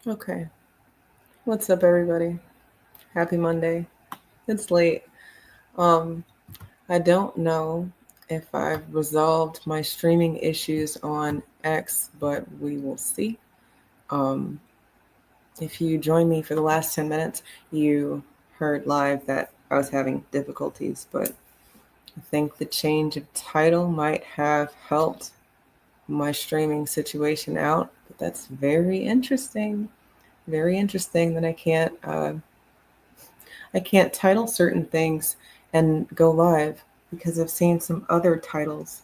Okay. What's up, everybody? Happy Monday. It's late. Um, I don't know if I've resolved my streaming issues on X, but we will see. Um, if you joined me for the last 10 minutes, you heard live that I was having difficulties, but I think the change of title might have helped my streaming situation out. But that's very interesting. Very interesting that I can't title certain things and go live because I've seen some other titles.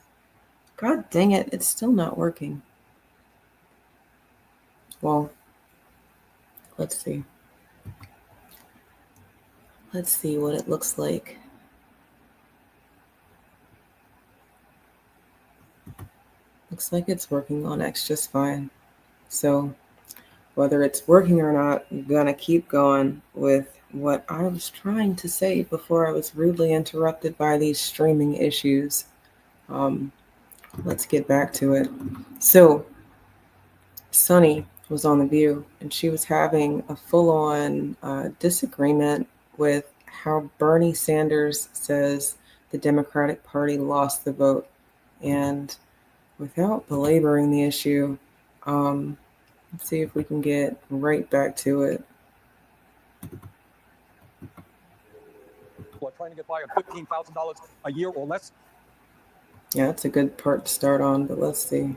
God dang it, it's still not working. Well, let's see. Let's see what it looks like. Looks like it's working on X just fine. So, whether it's working or not, I'm gonna keep going with what I was trying to say before I was rudely interrupted by these streaming issues. Um, let's get back to it. So, Sunny was on The View, and she was having a full on disagreement with how Bernie Sanders says the Democratic Party lost the vote. And without belaboring the issue, um, let's see if we can get right back to it. People are trying to get by on $15,000 a year or less. Yeah, that's a good part to start on, but let's see.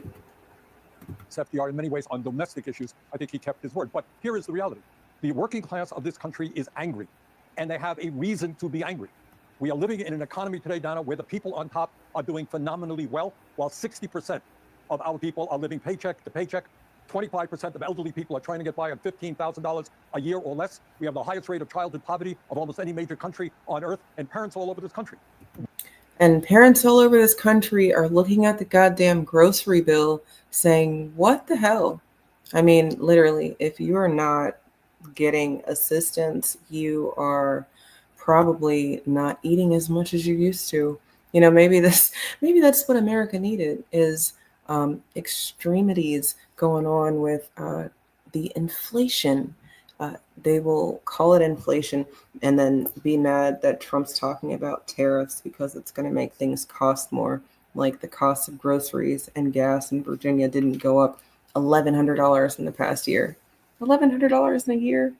FDR, in many ways, on domestic issues, I think he kept his word. But here is the reality. The working class of this country is angry, and they have a reason to be angry. We are living in an economy today, Donna, where the people on top are doing phenomenally well, while 60% of our people are living paycheck to paycheck. 25% of elderly people are trying to get by on $15,000 a year or less. We have the highest rate of childhood poverty of almost any major country on earth, and parents all over this country. And parents all over this country are looking at the goddamn grocery bill saying, what the hell? I mean, literally, if you are not getting assistance, you are probably not eating as much as you used to. You know, maybe that's what America needed is extremities going on with the inflation. Uh, they will call it inflation and then be mad that Trump's talking about tariffs because it's going to make things cost more. Like the cost of groceries and gas in Virginia didn't go up $1,100 in the past year. $1,100 in a year?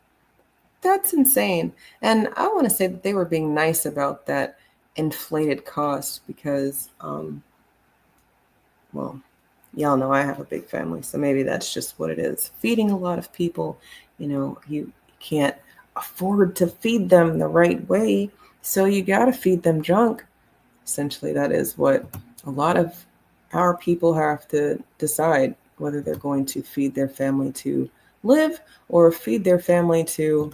That's insane. And I want to say that they were being nice about that inflated cost because, well, y'all know I have a big family, so maybe that's just what it is. Feeding a lot of people, you can't afford to feed them the right way, so you got to feed them junk. Essentially, that is what a lot of our people have to decide whether they're going to feed their family to live or feed their family to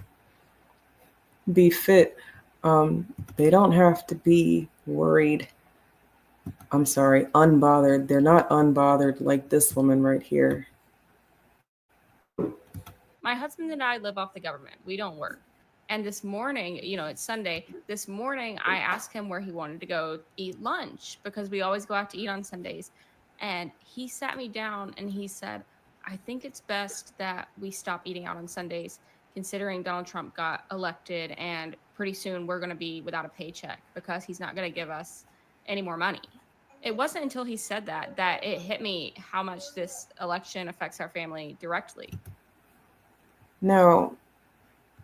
be fit. Um, they don't have to be worried. I'm sorry, unbothered. They're not unbothered like this woman right here. My husband and I live off the government. We don't work. And this morning, it's Sunday. This morning, I asked him where he wanted to go eat lunch because we always go out to eat on Sundays. And he sat me down and he said, I think it's best that we stop eating out on Sundays, considering Donald Trump got elected and pretty soon we're going to be without a paycheck because he's not going to give us any more money. It wasn't until he said that it hit me how much this election affects our family directly. Now,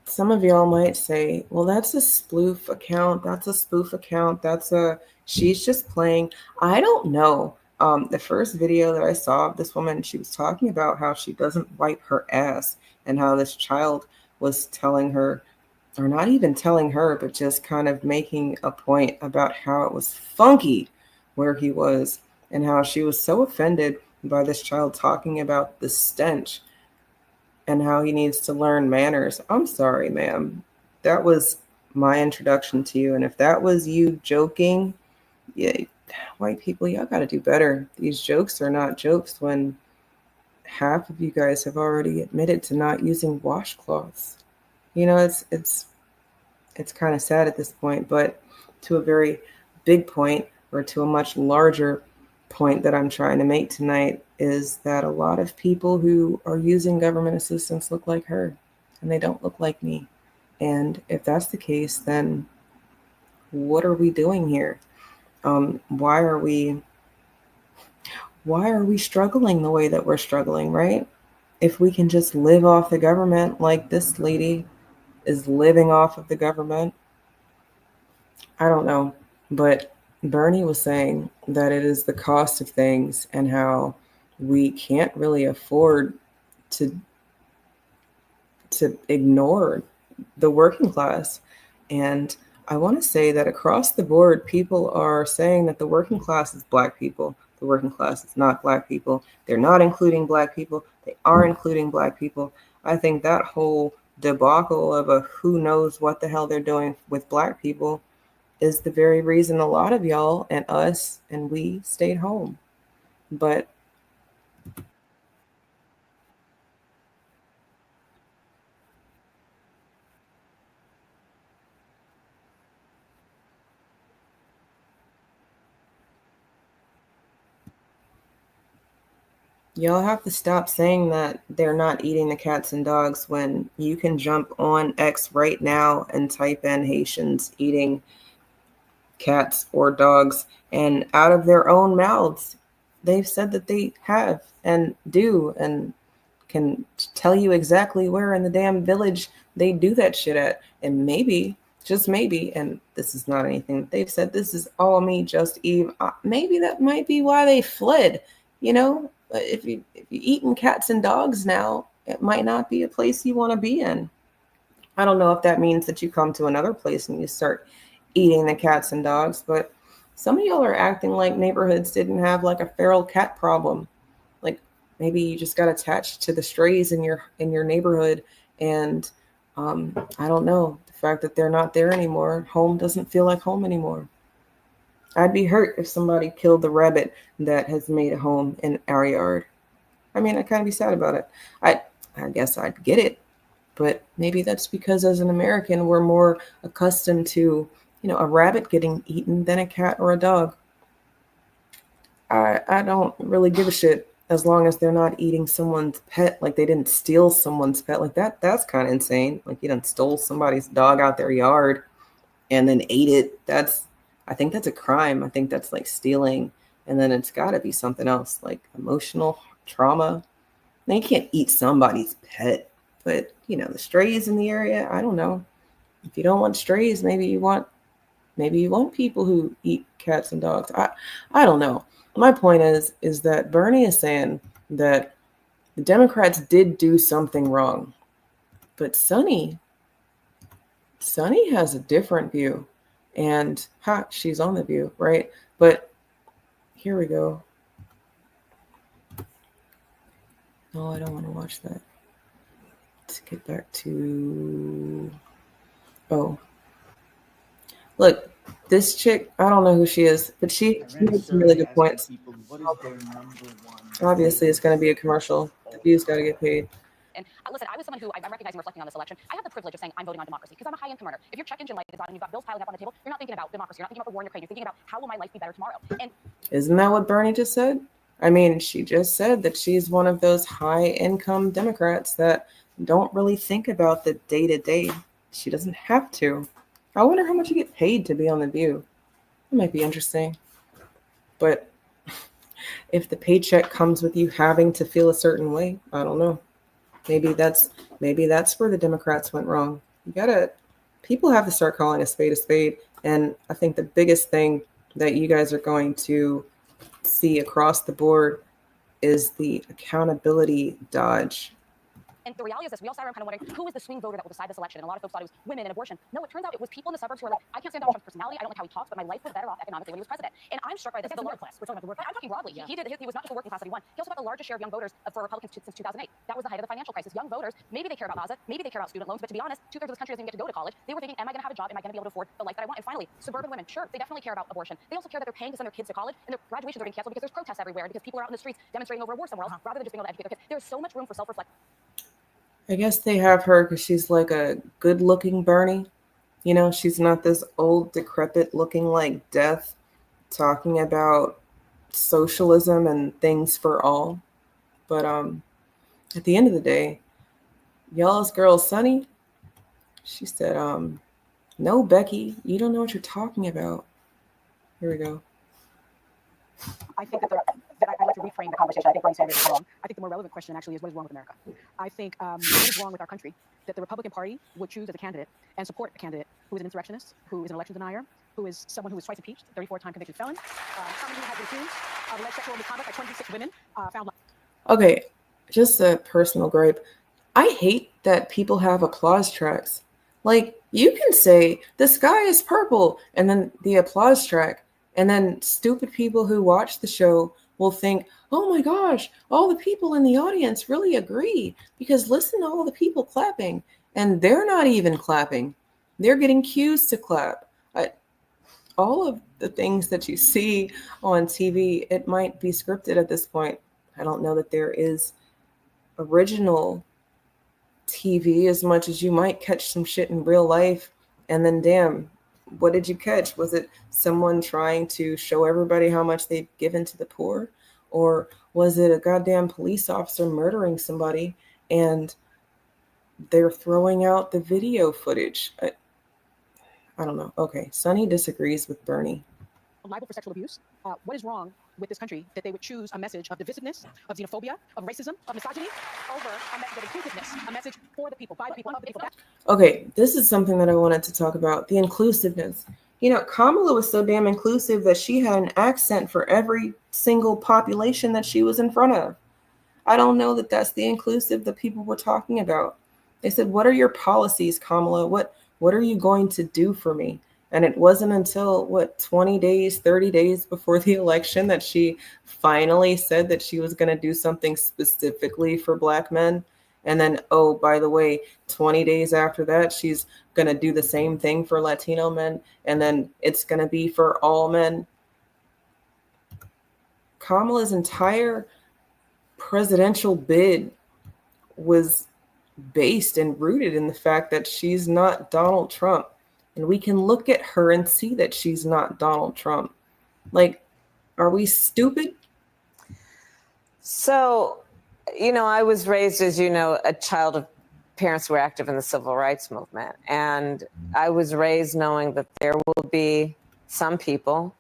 some of y'all might say, well, that's a spoof account. That's a spoof account. She's just playing. I don't know. The first video that I saw of this woman, she was talking about how she doesn't wipe her ass and how this child was telling her, or not even telling her, but just kind of making a point about how it was funky where he was and how she was so offended by this child talking about the stench and how he needs to learn manners. I'm sorry, ma'am. That was my introduction to you. And if that was you joking, yeah, white people, y'all got to do better. These jokes are not jokes when half of you guys have already admitted to not using washcloths. It's kind of sad at this point, but to a very big point or to a much larger point that I'm trying to make tonight is that a lot of people who are using government assistance look like her, and they don't look like me. And if that's the case, then what are we doing here? Why are we struggling the way that we're struggling, right? If we can just live off the government like this lady is living off of the government, I don't know. But Bernie was saying that it is the cost of things and how we can't really afford to ignore the working class. And I want to say that across the board, people are saying that the working class is Black people. The working class is not Black people. They're not including Black people. They are including Black people. I think that whole debacle of a who knows what the hell they're doing with Black people is the very reason a lot of y'all and us and we stayed home. But y'all have to stop saying that they're not eating the cats and dogs when you can jump on X right now and type in Haitians eating cats or dogs, and out of their own mouths, they've said that they have and do and can tell you exactly where in the damn village they do that shit at. And maybe, just maybe, and this is not anything that they've said, this is all me, just Eve. Maybe that might be why they fled. You know, if you're eating cats and dogs now, it might not be a place you want to be in. I don't know if that means that you come to another place and you start eating the cats and dogs, but some of y'all are acting like neighborhoods didn't have like a feral cat problem. Like maybe you just got attached to the strays in your neighborhood, and I don't know, the fact that they're not there anymore, home doesn't feel like home anymore. I'd be hurt if somebody killed the rabbit that has made a home in our yard. I mean, I'd kind of be sad about it. I guess I'd get it, but maybe that's because as an American, we're more accustomed to, a rabbit getting eaten than a cat or a dog. I don't really give a shit as long as they're not eating someone's pet, like they didn't steal someone's pet. Like that's kind of insane. Like you done stole somebody's dog out their yard and then ate it. I think that's a crime. I think that's like stealing. And then it's got to be something else, like emotional trauma. Now you can't eat somebody's pet, but the strays in the area, I don't know. If you don't want strays, maybe you want people who eat cats and dogs. I don't know. My point is that Bernie is saying that the Democrats did do something wrong, but Sunny has a different view, and she's on the View, right? But here we go. No, I don't want to watch that. Let's get back to. Oh, look, this chick, I don't know who she is, but she makes some really good points. People, what is their number one? Obviously, it's going to be a commercial. The View's got to get paid. And listen, I was someone who I'm recognizing, reflecting on this election. I have the privilege of saying I'm voting on democracy because I'm a high-income earner. If your check engine light is on and you've got bills piling up on the table, you're not thinking about democracy. You're not thinking about the war in Ukraine. You're thinking about how will my life be better tomorrow. And isn't that what Bernie just said? I mean, she just said that she's one of those high-income Democrats that don't really think about the day-to-day. She doesn't have to. I wonder how much you get paid to be on the View. It might be interesting. But if the paycheck comes with you having to feel a certain way, I don't know. Maybe that's where the Democrats went wrong. People have to start calling a spade, and I think the biggest thing that you guys are going to see across the board is the accountability dodge. And the reality is this: we all sat around kind of wondering who was the swing voter that will decide this election. And a lot of folks thought it was women and abortion. No, it turns out it was people in the suburbs who are like, I can't stand Donald Trump's personality. I don't like how he talks, but my life was better off economically when he was president. And I'm struck by this. The lower class. We're talking about the working class. I'm talking broadly. Yeah. He was not just the working class that he won. He also got the largest share of young voters for Republicans since 2008. That was the height of the financial crisis. Young voters, maybe they care about MAZA, maybe they care about student loans, but to be honest, 2/3 of this country doesn't even get to go to college. They were thinking, am I going to have a job? Am I going to be able to afford the life that I want? And finally, suburban women, sure, they definitely care about abortion. They also care that they're paying to send their kids to college, and their graduations are being canceled because there's protests everywhere, because people are out in the streets demonstrating over a war somewhere else, rather than just being able to educate their kids. There's so much room for self-reflection. I guess they have her because she's like a good-looking Bernie. She's not this old, decrepit looking like death talking about socialism and things for all. But at the end of the day, y'all's girl Sunny, she said, no, Becky, you don't know what you're talking about. Here we go. I think that I like to reframe the conversation. I think Bernie Sanders is wrong. I think the more relevant question actually is what is wrong with America. I think what is wrong with our country that the Republican Party would choose as a candidate and support a candidate who is an insurrectionist, who is an election denier, who is someone who was twice impeached, 34-time convicted felon, someone who has been accused of alleged sexual misconduct by 26 women found. Okay, just a personal gripe. I hate that people have applause tracks. Like, you can say, the sky is purple, and then the applause track, and then stupid people who watch the show will think, oh my gosh, all the people in the audience really agree, because listen to all the people clapping, and they're not even clapping. They're getting cues to clap. All of the things that you see on TV, it might be scripted at this point. I don't know that there is original TV as much as you might catch some shit in real life. And then, damn, what did you catch? Was it someone trying to show everybody how much they've given to the poor? Or was it a goddamn police officer murdering somebody and they're throwing out the video footage? I don't know. Okay, Sunny disagrees with Bernie. Liable for sexual abuse. What is wrong with this country that they would choose a message of divisiveness, of xenophobia, of racism, of misogyny over a message of inclusiveness, a message for the people, by the people, of the people? Okay, this is something that I wanted to talk about, the inclusiveness. You know, Kamala was so damn inclusive that she had an accent for every single population that she was in front of. I don't know that that's the inclusive that people were talking about. They said, what are your policies, Kamala? What are you going to do for me? And it wasn't until, 20 days, 30 days before the election that she finally said that she was going to do something specifically for Black men. And then, oh, by the way, 20 days after that, she's going to do the same thing for Latino men. And then it's going to be for all men. Kamala's entire presidential bid was based and rooted in the fact that she's not Donald Trump. And we can look at her and see that she's not Donald Trump. Like, are we stupid? So, you know, I was raised, as you know, a child of parents who were active in the civil rights movement. And I was raised knowing that there will be some people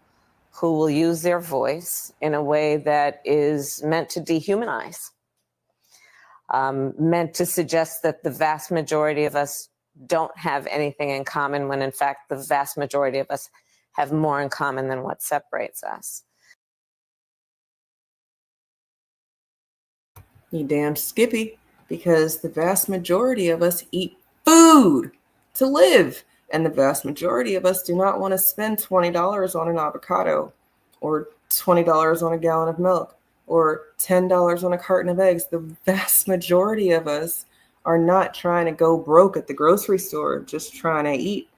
who will use their voice in a way that is meant to dehumanize, meant to suggest that the vast majority of us don't have anything in common, when in fact the vast majority of us have more in common than what separates us. You damn Skippy, because the vast majority of us eat food to live, and the vast majority of us do not want to spend $20 on an avocado, or $20 on a gallon of milk, or $10 on a carton of eggs. The vast majority of us are not trying to go broke at the grocery store, just trying to eat,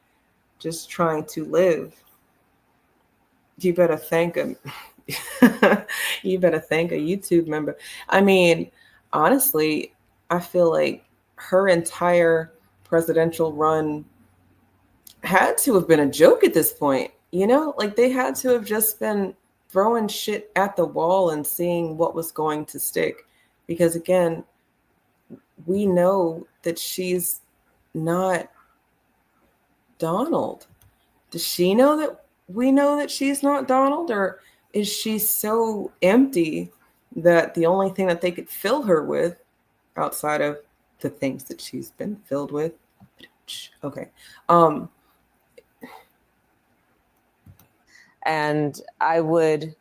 just trying to live. You better thank him. You better thank a YouTube member. I mean, honestly, I feel like her entire presidential run had to have been a joke at this point. You know, like they had to have just been throwing shit at the wall and seeing what was going to stick. Because again, we know that she's not Donald. Does she know that we know that she's not Donald? Or is she so empty that the only thing that they could fill her with, outside of the things that she's been filled with, okay, and I would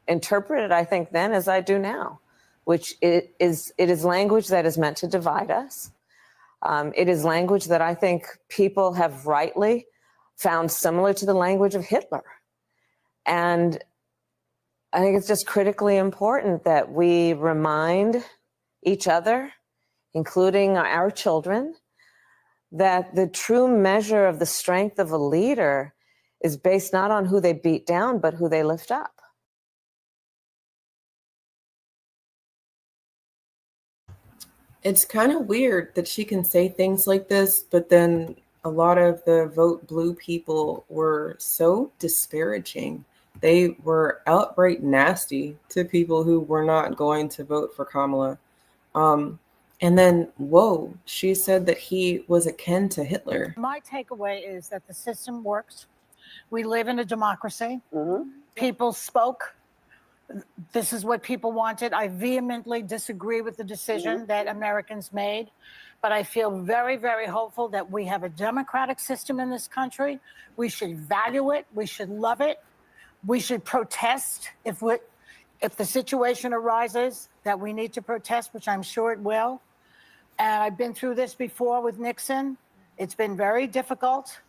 interpret it, I think, then as I do now, which it is language that is meant to divide us. It is language that I think people have rightly found similar to the language of Hitler. And I think it's just critically important that we remind each other, including our children, that the true measure of the strength of a leader is based not on who they beat down, but who they lift up. It's kind of weird that she can say things like this, but then a lot of the vote blue people were so disparaging They were outright nasty to people who were not going to vote for Kamala. And then, whoa, she said that he was akin to Hitler. My takeaway is that the system works. We live in a democracy. People spoke. This is what people wanted. I vehemently disagree with the decision that Americans made, but I feel very, very hopeful that we have a democratic system in this country. We should value it. We should love it. We should protest if the situation arises that we need to protest, which I'm sure it will. And I've been through this before with Nixon. It's been very difficult,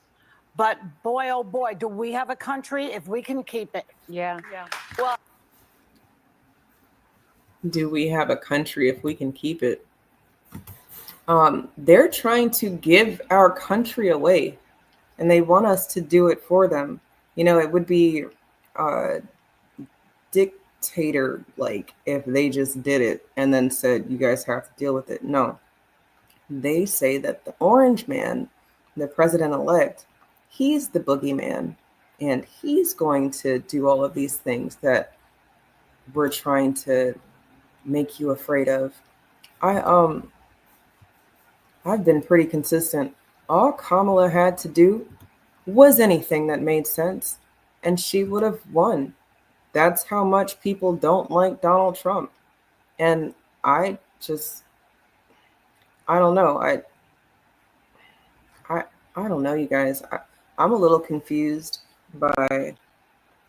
but boy, oh boy, do we have a country if we can keep it. Yeah. Well, Do we have a country if we can keep it? They're trying to give our country away, and they want us to do it for them. You know, it would be dictator like if they just did it and then said, you guys have to deal with it. No. They say that the orange man, the president-elect, he's the boogeyman, and he's going to do all of these things that we're trying to make you afraid of. I've been pretty consistent. All Kamala had to do was anything that made sense, and she would have won. That's how much people don't like Donald Trump. And I don't know. I don't know, you guys. I'm a little confused by,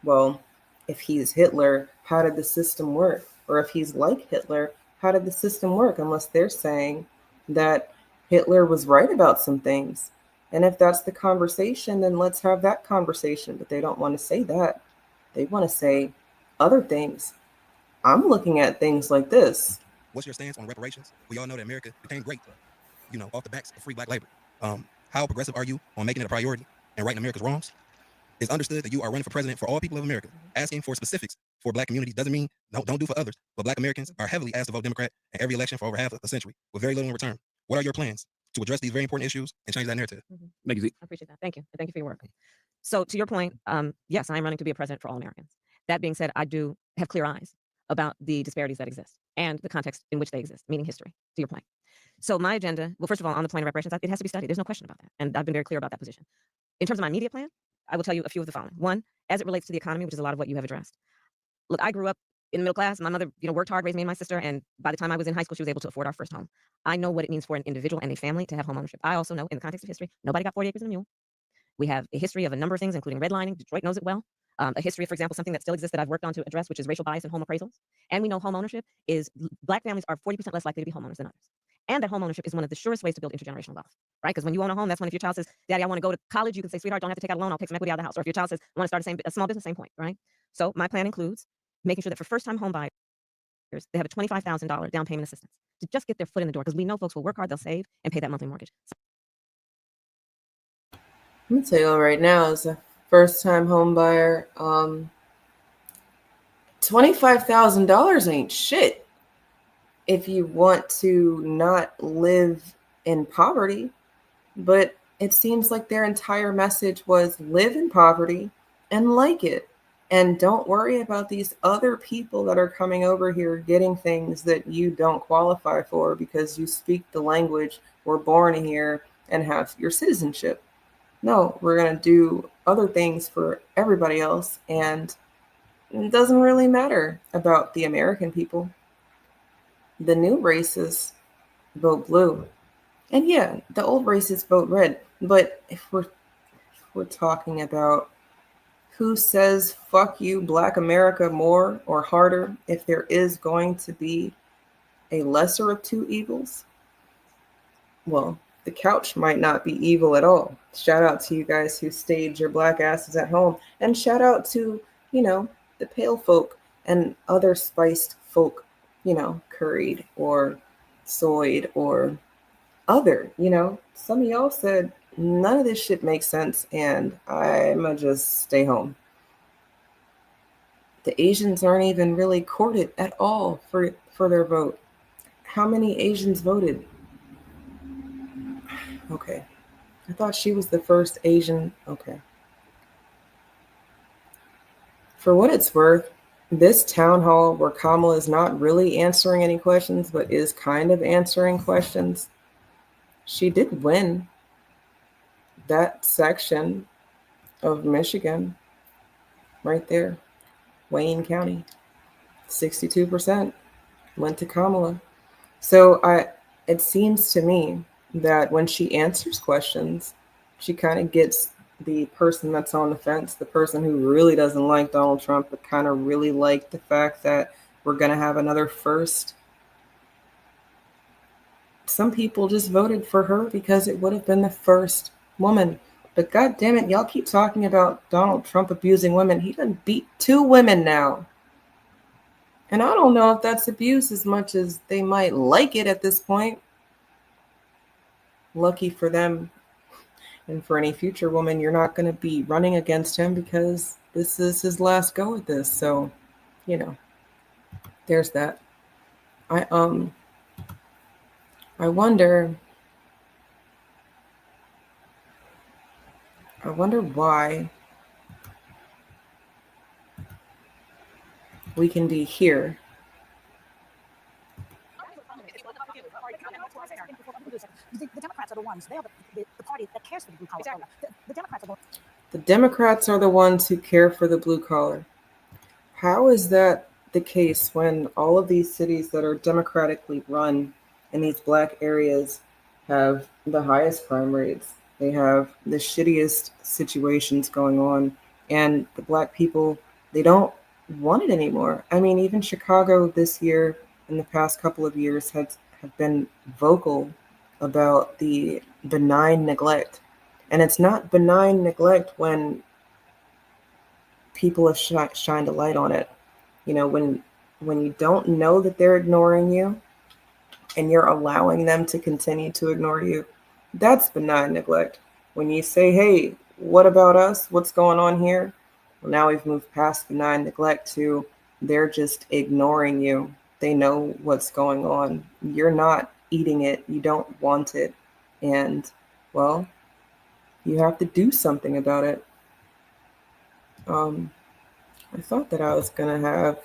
well, if he's Hitler, how did the system work? Or if he's like Hitler, how did the system work? Unless they're saying that Hitler was right about some things. And if that's the conversation, then let's have that conversation. But they don't want to say that. They want to say other things. I'm looking at things like this. What's your stance on reparations? We all know that America became great, off the backs of free black labor. How progressive are you on making it a priority and righting America's wrongs? It's understood that you are running for president for all people of America. Asking for specifics for black communities doesn't mean don't do for others, but black Americans are heavily asked to vote Democrat in every election for over half a century with very little in return. What are your plans to address these very important issues and change that narrative? Make it. I appreciate that. Thank you. And thank you for your work. So to your point, yes, I'm running to be a president for all Americans. That being said, I do have clear eyes about the disparities that exist and the context in which they exist, meaning history, to your point. So my agenda, well, first of all, on the point of reparations, it has to be studied. There's no question about that. And I've been very clear about that position. In terms of my immediate plan, I will tell you a few of the following. One, as it relates to the economy, which is a lot of what you have addressed. Look, I grew up in the middle class. My mother, worked hard, raised me and my sister. And by the time I was in high school, she was able to afford our first home. I know what it means for an individual and a family to have home ownership. I also know, in the context of history, nobody got 40 acres and a mule. We have a history of a number of things, including redlining. Detroit knows it well. A history of, for example, something that still exists that I've worked on to address, which is racial bias in home appraisals. And we know home ownership is, black families are 40% less likely to be homeowners than others. And that home ownership is one of the surest ways to build intergenerational wealth, right? Because when you own a home, that's when if your child says, Daddy, I want to go to college, you can say, sweetheart, don't have to take out a loan, I'll take some equity out of the house. Or if your child says, I want to start a small business, same point, right? So my plan includes making sure that for first-time home buyers, they have a $25,000 down payment assistance to just get their foot in the door. Because we know folks will work hard, they'll save, and pay that monthly mortgage. Let me tell you right now, as a first-time home buyer, $25,000 ain't shit if you want to not live in poverty. But it seems like their entire message was live in poverty and like it. And don't worry about these other people that are coming over here getting things that you don't qualify for because you speak the language, were born here, and have your citizenship. No, we're going to do other things for everybody else. And it doesn't really matter about the American people. The new races vote blue. And yeah, the old races vote red. But if we're talking about who says fuck you, Black America, more or harder, if there is going to be a lesser of two evils, well, the couch might not be evil at all. Shout out to you guys who stayed your black asses at home. And shout out to, the pale folk and other spiced folk, curried or soyed or other, Some of y'all said none of this shit makes sense and I'ma just stay home. The Asians aren't even really courted at all for their vote. How many Asians voted? Okay. I thought she was the first Asian. Okay. For what it's worth, this town hall where Kamala is not really answering any questions, but is kind of answering questions, she did win that section of Michigan right there, Wayne County. 62% went to Kamala. So it seems to me that when she answers questions, she kind of gets the person that's on the fence, the person who really doesn't like Donald Trump, but kind of really like the fact that we're going to have another first. Some people just voted for her because it would have been the first woman. But God damn it, y'all keep talking about Donald Trump abusing women. He done beat 2 women now. And I don't know if that's abuse as much as they might like it at this point. Lucky for them. And for any future woman, you're not going to be running against him because this is his last go at this. So, you know, there's that. I wonder why we can be here. The Democrats are the ones. They are the party that cares for the blue collar. Exactly. The Democrats are The Democrats are the ones who care for the blue collar. How is that the case when all of these cities that are democratically run in these black areas have the highest crime rates? They have the shittiest situations going on, and the black people, they don't want it anymore. I mean, even Chicago this year, in the past couple of years, have been vocal about the benign neglect. And it's not benign neglect when people have shined a light on it. You know, when you don't know that they're ignoring you and you're allowing them to continue to ignore you, that's benign neglect. When you say, hey, what about us? What's going on here? Well, now we've moved past benign neglect to they're just ignoring you. They know what's going on. You're not eating it. You don't want it. And, well, you have to do something about it. I thought that I was going to have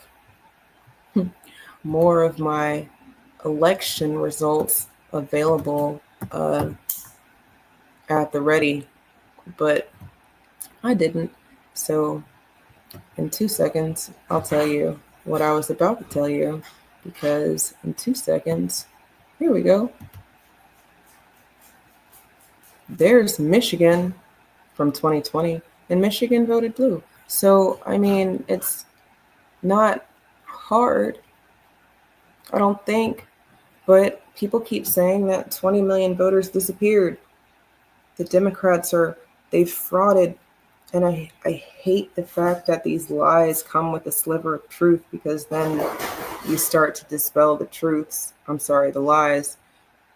more of my election results available at the ready, but I didn't. So in 2 seconds, I'll tell you what I was about to tell you, because in 2 seconds, here we go. There's Michigan from 2020, and Michigan voted blue. So, I mean, it's not hard, I don't think, but people keep saying that 20 million voters disappeared. The Democrats they've frauded, and I hate the fact that these lies come with a sliver of truth, because then you start to dispel the lies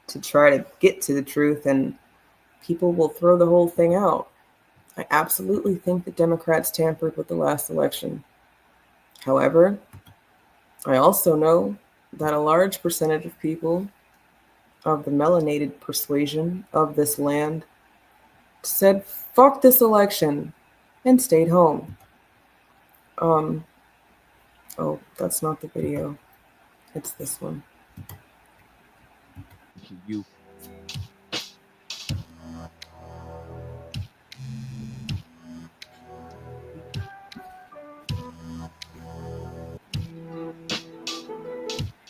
to try to get to the truth, and people will throw the whole thing out. I absolutely think the Democrats tampered with the last election. However, I also know that a large percentage of people of the melanated persuasion of this land said, fuck this election, and stayed home. Oh, that's not the video. It's this one. You.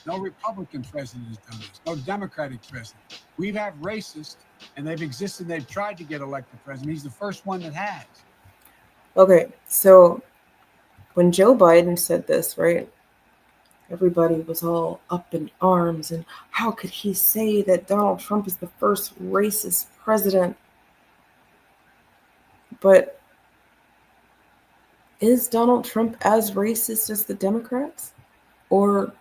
No Republican president has done this. No Democratic president. We've had racists, and they've existed. They've tried to get elected president. He's the first one that has. Okay, so when Joe Biden said this, right, everybody was all up in arms, and how could he say that Donald Trump is the first racist president? But is Donald Trump as racist as the Democrats? Or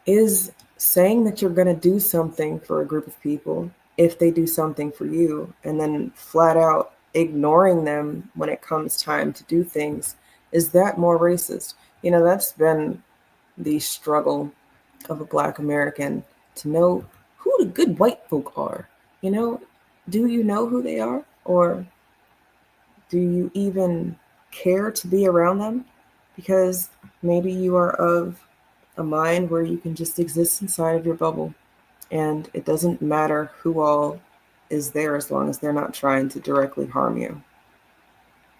is saying that you're going to do something for a group of people if they do something for you, and then flat out ignoring them when it comes time to do things, is that more racist? You know, that's been the struggle of a Black American, to know who the good white folk are. You know, do you know who they are? Or do you even care to be around them? because maybe you are of a mind where you can just exist inside of your bubble and it doesn't matter who all is there as long as they're not trying to directly harm you.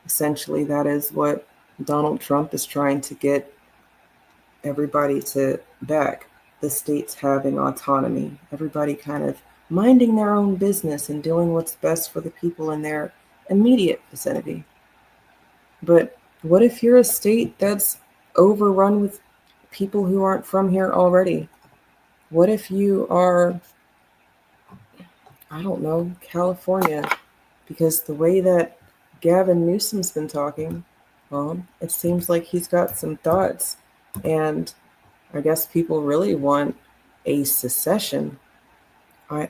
Essentially, that is what Donald Trump is trying to get everybody to back. The states having autonomy, everybody kind of minding their own business and doing what's best for the people in their immediate vicinity. But what if you're a state that's overrun with people who aren't from here already? What if you are, I don't know, California? Because the way that Gavin Newsom's been talking, well, it seems like he's got some thoughts. And I guess people really want a secession. I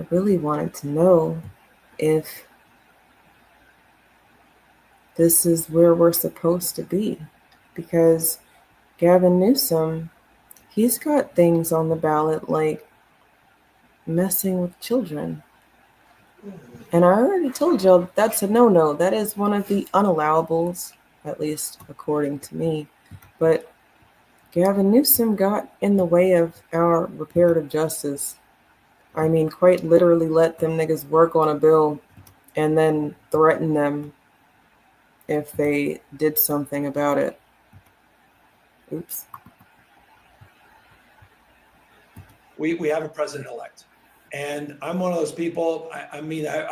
really wanted to know if this is where we're supposed to be, because Gavin Newsom, he's got things on the ballot like messing with children. And I already told y'all that's a no-no. That is one of the unallowables, at least according to me. But Gavin Newsom got in the way of our reparative justice. I mean, quite literally let them niggas work on a bill and then threaten them if they did something about it. Oops. We have a president-elect. And I'm one of those people, I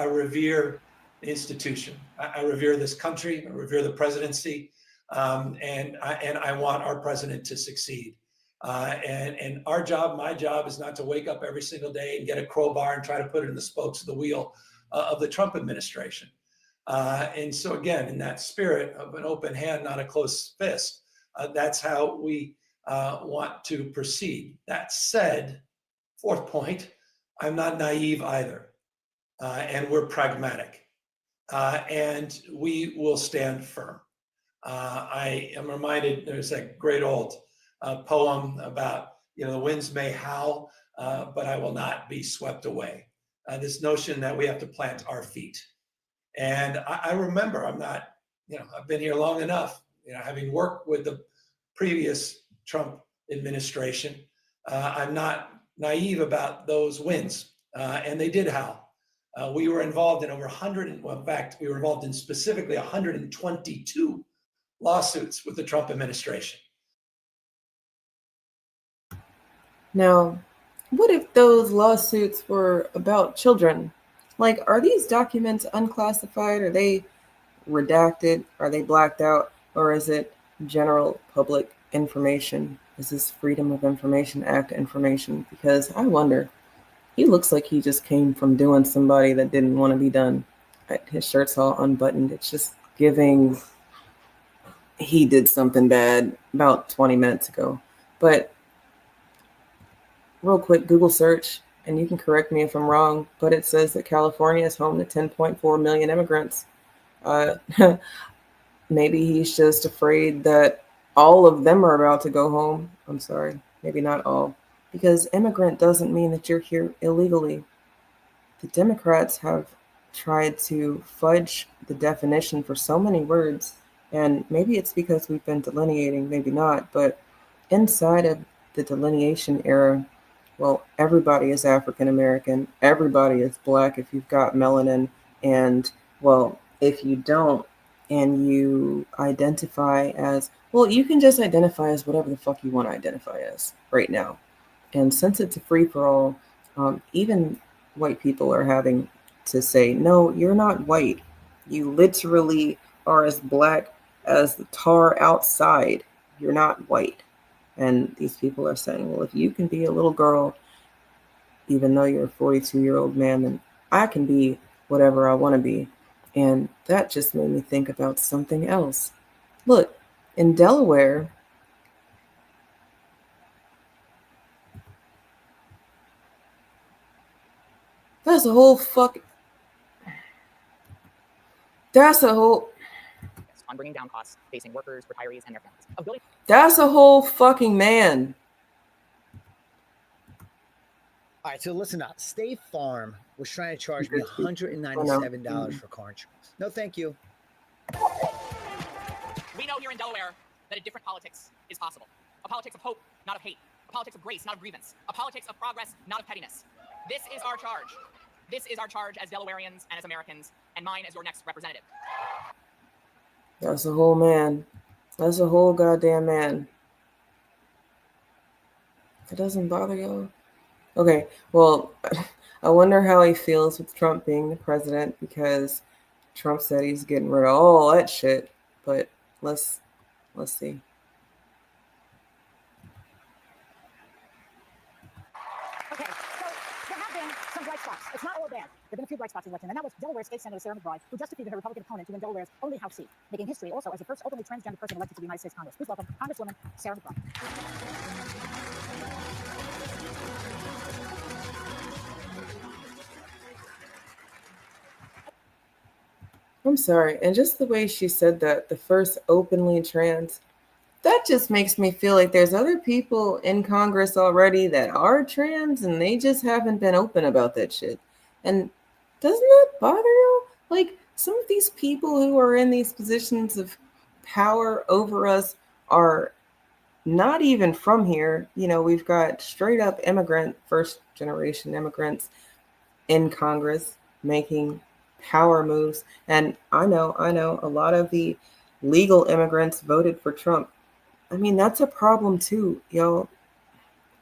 revere the institution. I revere this country, I revere the presidency, and I want our president to succeed. And our job, my job, is not to wake up every single day and get a crowbar and try to put it in the spokes of the wheel of the Trump administration. And so again, in that spirit of an open hand, not a closed fist, that's how we want to proceed. That said, fourth point, I'm not naive either, and we're pragmatic, and we will stand firm. I am reminded, there's that great old poem about, the winds may howl, but I will not be swept away. This notion that we have to plant our feet. And I remember, I've been here long enough, having worked with the previous Trump administration, I'm not naive about those wins, and they did howl. We were involved in over 100, well, in fact, we were involved in specifically 122 lawsuits with the Trump administration. Now, what if those lawsuits were about children? Like, are these documents unclassified? Are they redacted? Are they blacked out? Or is it general public information? Is this Freedom of Information Act information? Because I wonder, he looks like he just came from doing somebody that didn't want to be done. His shirt's all unbuttoned. It's just giving he did something bad about 20 minutes ago. But real quick, Google search, and you can correct me if I'm wrong, but it says that California is home to 10.4 million immigrants. Maybe he's just afraid that all of them are about to go home. I'm sorry, maybe not all. Because immigrant doesn't mean that you're here illegally. The Democrats have tried to fudge the definition for so many words, and maybe it's because we've been delineating, maybe not, but inside of the delineation era, well, everybody is African American, everybody is Black if you've got melanin, and, well, if you don't, and you identify as, well, you can just identify as whatever the fuck you want to identify as right now. And since it's a free-for-all, even white people are having to say, no, you're not white. You literally are as Black as the tar outside. You're not white. And these people are saying, well, if you can be a little girl, even though you're a 42-year-old man, then I can be whatever I want to be. And that just made me think about something else. Look, in Delaware, that's a whole on bringing down costs facing workers, retirees, and their families. That's a whole fucking man. All right, so listen up. State Farm was trying to charge me $197 for car insurance. No, thank you. We know here in Delaware that a different politics is possible. A politics of hope, not of hate. A politics of grace, not of grievance. A politics of progress, not of pettiness. This is our charge. This is our charge as Delawareans and as Americans, and mine as your next representative. That's a whole man. That's a whole goddamn man. It doesn't bother y'all? Okay, well, I wonder how he feels with Trump being the president, because Trump said he's getting rid of all that shit. But let's see. Okay, so there have been some bright spots. It's not all bad. There have been a few bright spots in the election, and that was Delaware State Senator Sarah McBride, who just defeated her Republican opponent to win Delaware's only House seat, making history also as the first openly transgender person elected to the United States Congress. Please welcome Congresswoman Sarah McBride. I'm sorry. And just the way she said that, the first openly trans, that just makes me feel like there's other people in Congress already that are trans and they just haven't been open about that shit. And doesn't that bother you? Like, some of these people who are in these positions of power over us are not even from here. You know, we've got straight up immigrant, first generation immigrants in Congress making power moves. And I know a lot of the legal immigrants voted for Trump. I mean, that's a problem too, y'all.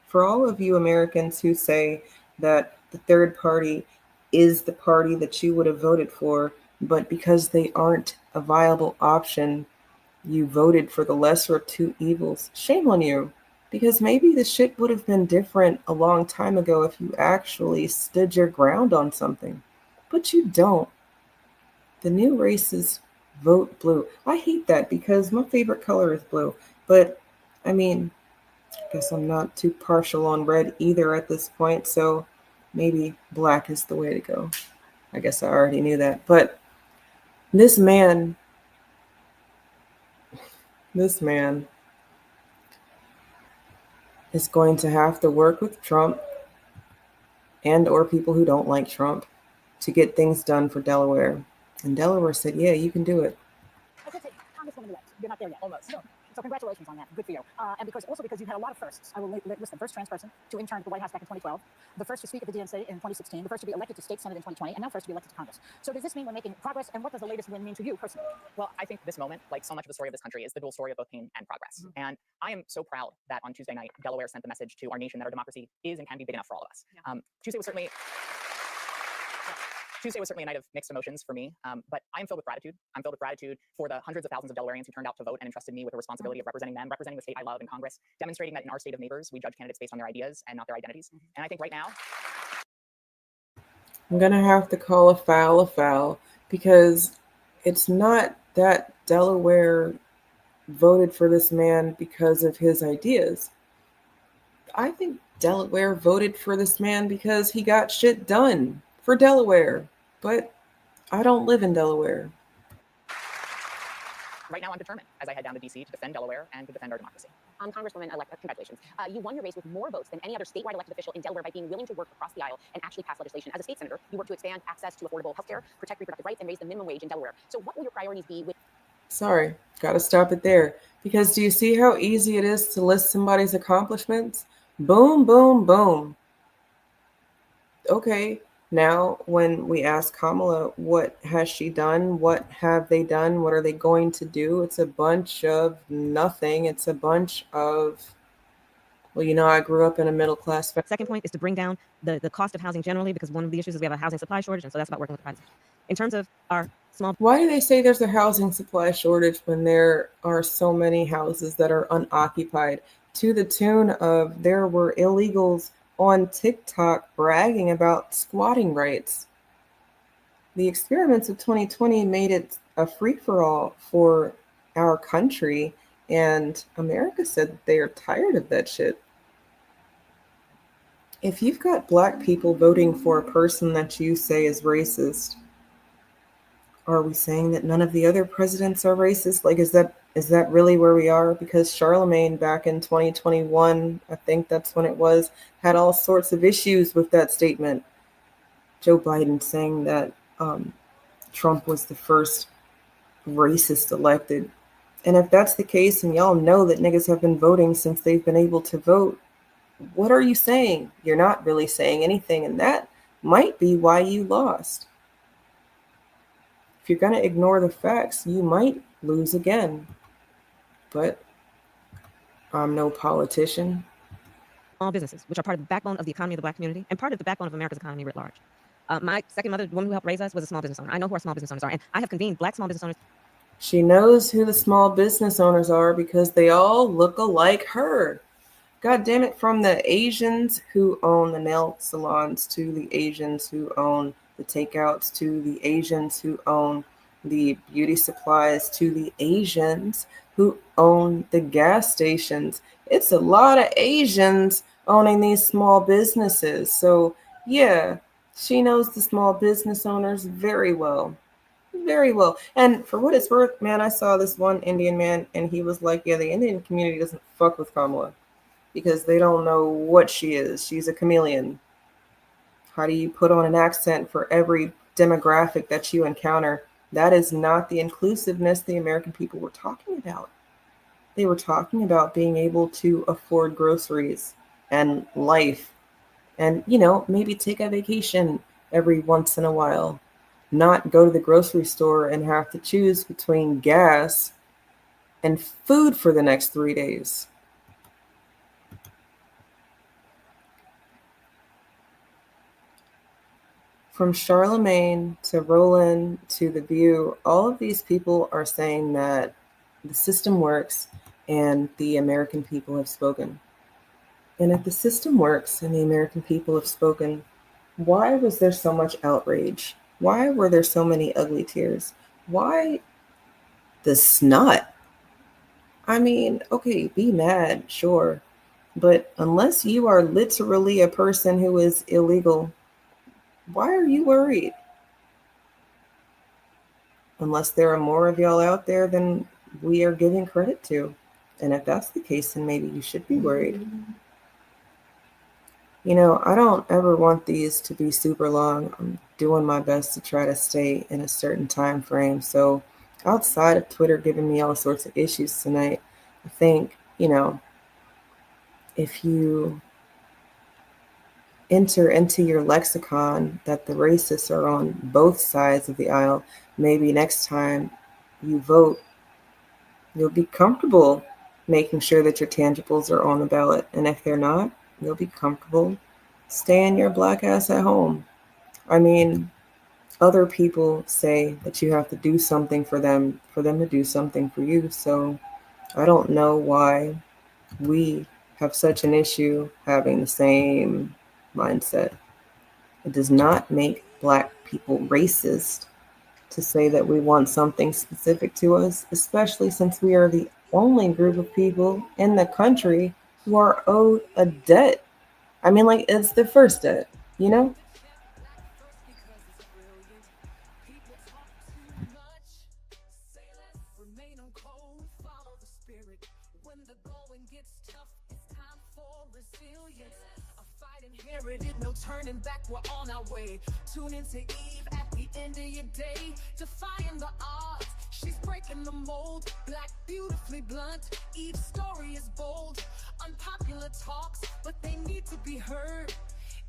For all of you Americans who say that the third party is the party that you would have voted for, but because they aren't a viable option, you voted for the lesser of two evils, shame on you. Because maybe the shit would have been different a long time ago if you actually stood your ground on something. But you don't. The new races vote blue. I hate that because my favorite color is blue. But, I mean, I guess I'm not too partial on red either at this point, so maybe black is the way to go. I guess I already knew that. But this man is going to have to work with Trump and or people who don't like Trump to get things done for Delaware. And Delaware said, yeah, you can do it. Congresswoman-elect, you're not there yet. Almost. So congratulations on that. Good for you. And because you've had a lot of firsts. I will list them. First trans person to intern at the White House back in 2012. The first to speak at the DNC in 2016. The first to be elected to state senate in 2020. And now first to be elected to Congress. So does this mean we're making progress? And what does the latest win mean to you personally? Well, I think this moment, like so much of the story of this country, is the dual story of both pain and progress. Mm-hmm. And I am so proud that on Tuesday night, Delaware sent the message to our nation that our democracy is and can be big enough for all of us. Yeah. Tuesday was certainly a night of mixed emotions for me, but I am filled with gratitude. I'm filled with gratitude for the hundreds of thousands of Delawareans who turned out to vote and entrusted me with the responsibility of representing them, representing the state I love in Congress, demonstrating that in our state of neighbors, we judge candidates based on their ideas and not their identities. And I think right now, I'm going to have to call a foul because it's not that Delaware voted for this man because of his ideas. I think Delaware voted for this man because he got shit done for Delaware. But I don't live in Delaware. right now I'm determined as I head down to DC to defend Delaware and to defend our democracy. Congresswoman-elect, congratulations. You won your race with more votes than any other statewide elected official in Delaware by being willing to work across the aisle and actually pass legislation. As a state senator, you work to expand access to affordable health care, protect reproductive rights, and raise the minimum wage in Delaware. So what will your priorities be with... Sorry, gotta stop it there. Because do you see how easy it is to list somebody's accomplishments? Boom, boom, boom. Okay, now when we ask Kamala, what has she done? What have they done? What are they going to do? It's a bunch of nothing. It's a bunch of, well, you know, I grew up in a middle class. Second point is to bring down the cost of housing generally, because one of the issues is we have a housing supply shortage, and so that's about working with the private sector. In terms of our small... Why do they say there's a housing supply shortage when there are so many houses that are unoccupied? To the tune of there were illegals on TikTok bragging about squatting rights. The experiments of 2020 made it a free-for-all for our country, and America said that they are tired of that shit. If you've got Black people voting for a person that you say is racist, are we saying that none of the other presidents are racist? Like, is that really where we are? Because Charlemagne back in 2021, I think that's when it was, had all sorts of issues with that statement. Joe Biden saying that Trump was the first racist elected. And if that's the case, and y'all know that niggas have been voting since they've been able to vote, what are you saying? You're not really saying anything, and that might be why you lost. If you're going to ignore the facts, you might lose again. But I'm no politician. Small businesses, which are part of the backbone of the economy of the Black community and part of the backbone of America's economy writ large. My second mother, the woman who helped raise us, was a small business owner. I know who our small business owners are, and I have convened Black small business owners. She knows who the small business owners are because they all look alike her. God damn it, from the Asians who own the nail salons to the Asians who own the takeouts to the Asians who own the beauty supplies to the Asians who own the gas stations. It's a lot of Asians owning these small businesses. So yeah, she knows the small business owners very well. Very well. And for what it's worth, man, I saw this one Indian man and he was like, yeah, the Indian community doesn't fuck with Kamala because they don't know what she is. She's a chameleon. How do you put on an accent for every demographic that you encounter? That is not the inclusiveness the American people were talking about. They were talking about being able to afford groceries and life and, you know, maybe take a vacation every once in a while. Not go to the grocery store and have to choose between gas and food for the next 3 days. From Charlemagne to Roland to The View, all of these people are saying that the system works and the American people have spoken. And if the system works and the American people have spoken, why was there so much outrage? Why were there so many ugly tears? Why the snot? I mean, okay, be mad, sure. But unless you are literally a person who is illegal, why are you worried? Unless there are more of y'all out there than we are giving credit to. And if that's the case, then maybe you should be worried. You know, I don't ever want these to be super long. I'm doing my best to try to stay in a certain time frame. So outside of Twitter giving me all sorts of issues tonight, I think, you know, if you enter into your lexicon that the racists are on both sides of the aisle, maybe next time you vote, you'll be comfortable making sure that your tangibles are on the ballot. And if they're not, you'll be comfortable staying your black ass at home. I mean, other people say that you have to do something for them to do something for you. So I don't know why we have such an issue having the same mindset. It does not make black people racist to say that we want something specific to us, especially since we are the only group of people in the country who are owed a debt. I mean, like, it's the first debt, you know? No turning back, we're on our way. Tune into Eve at the end of your day, defying the odds. She's breaking the mold, black, beautifully blunt. Eve's story is bold. Unpopular talks, but they need to be heard.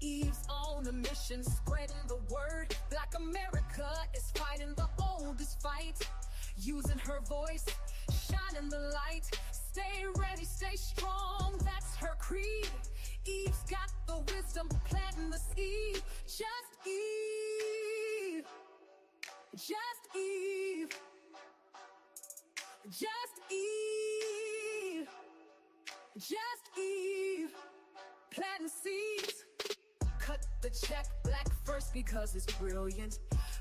Eve's on a mission, spreading the word. Black America is fighting the oldest fight, using her voice, shining the light. Stay ready, stay strong, that's her creed. Eve's got the wisdom, planting the seed. Just Eve. Just Eve. Just Eve. Just Eve. Planting seeds. Cut the check black first because it's brilliant.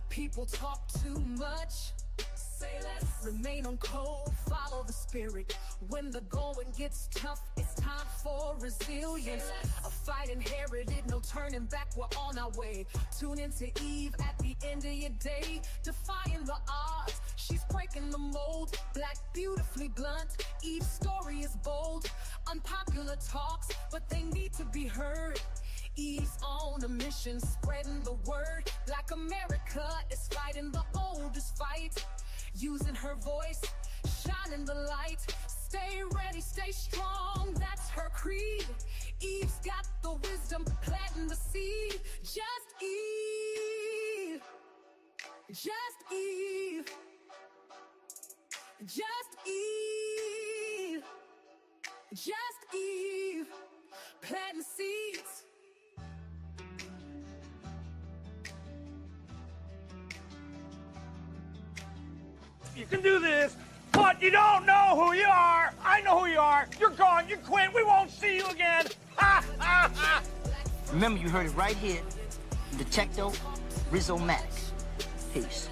People talk too much. Say less. Remain on code, follow the spirit. When the going gets tough, it's time for resilience. A fight inherited, no turning back, we're on our way. Tune into Eve at the end of your day, defying the odds. She's breaking the mold, black, beautifully blunt. Eve's story is bold. Unpopular talks, but they need to be heard. Eve's on a mission, spreading the word. Black America is fighting the oldest fight, using her voice, shining the light. Stay ready, stay strong, that's her creed. Eve's got the wisdom, planting the seed. Just Eve. Just Eve. Just Eve. Just Eve. Planting seeds. You can do this, but you don't know who you are. I know who you are. You're gone. You quit. We won't see you again. Ha, ha, ha. Remember, you heard it right here. Detecto Rizzomatic. Peace.